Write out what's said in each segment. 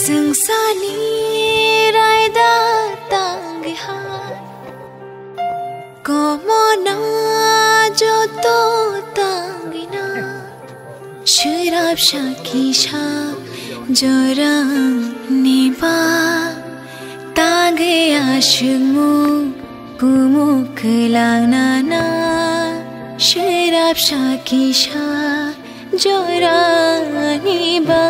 Sengsani raida tangha komona joto tangina shirab shakisha jora niba tange ashmu kumuk lanana shirab shakisha jora niba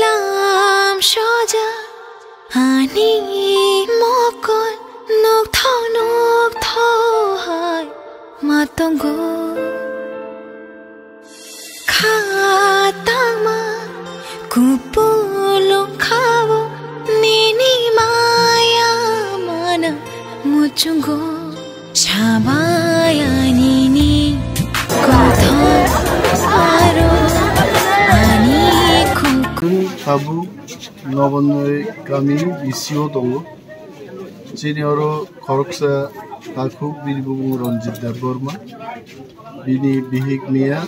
lamsogo ani mokon nok tho hai matongo khatama kupulong khabo nini maya mana muchungo chabaya nini kotho aro ani Tabu Nobonoi Kami Isio Tongo Chinioro Koroksa Taku Bilbung Ronjit Debbarma Bini Bihignia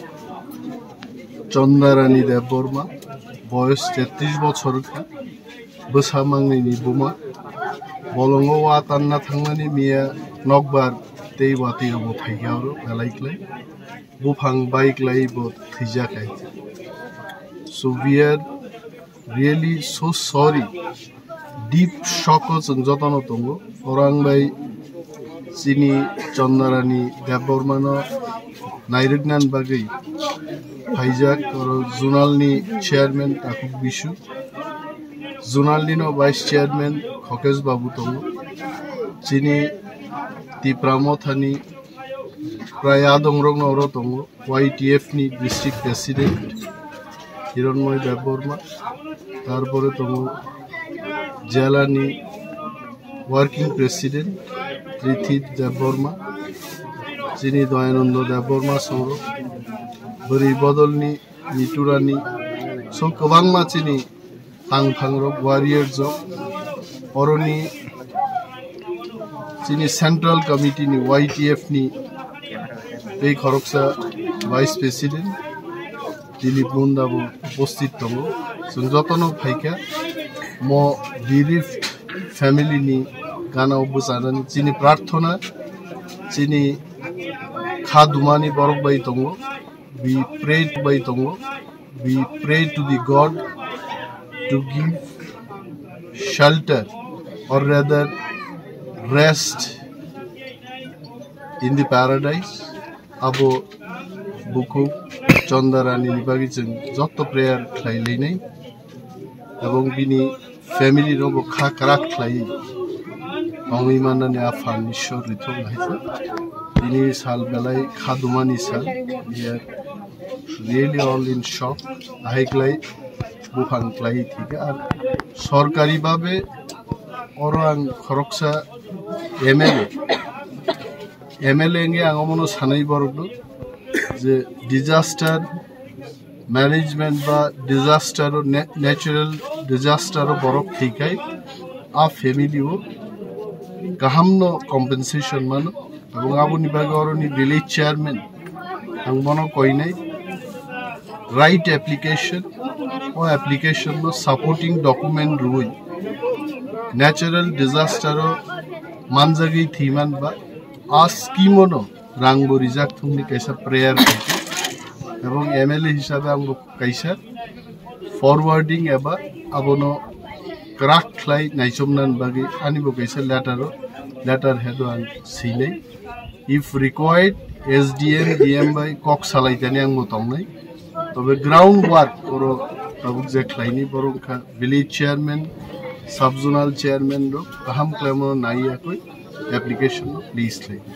CHANDRA RANI DEBBARMA Boyos 33 বছর Bosamangni Buma Bolongo Watanna Thangani Mia Nokbar Tei Wati Abo Thaigauro Galaiklai Bufang Bike Lai Bot Thijakai. So we are really so sorry. Deep shockers and Jotano Tongo, Orang by Chini CHANDRA RANI DEBBARMA NAIRWK Bagi PAITHAK or Zonalni Chairman Takuk Bishu Zonalni no Vice Chairman Khokes Babu Tongo Chini Tipramothani Prayadong Rong Noro Tongo YTF ni District President Hiranmoy Debbarma Tarpore Tongo Jalani Working President Prohibited Debbarma Chini Doyanando Debbarma Soro Bari Bodolni Niturani So Kawangma Chini Tang Pangrok Warriors of Oroni Chini Central Committee ni YTF ni Pei Khoroksa Vice President Dilip Mundabu Postit Tongo Sunjotono Paika Mo bereaved family ni Gana Obusaran Chini Prarthona Chini Khadumani Borok Bai Tongo we prayed by Tongo we pray to the God to give shelter or rather rest in the paradise Abo Buku CHANDRA RANI Nibagichin Joto prayer Claylene Abong Bini family Robo Khakrak Clay Omimana Afan Shor Rito Bini Sal Belai Khadumani Sal we are really all in shock Ahiklai Bufang Clay Tiga Sorkari Babe Orang Khoroksa MLA nge angomono sanai bordo je disaster management ba disaster or natural disaster borok thikai a family o kahamno compensation mano abong abuni bagoroni village chairman angmono koinai right application or application no supporting document rui natural disaster manjagi thiman ba askimono rangbo rijak thumni kaisa prayer ebong MLA hisabe amgo kaisa forwarding eba abono crack clay naisomnan bagi anibo kaisa letter head an sile if required SDM DM by kok salaitani angmo tongnai tobe ground work oro tabuk je claini borongkha village chairman subzonal chairman ro kaham claimo nai akoi application please like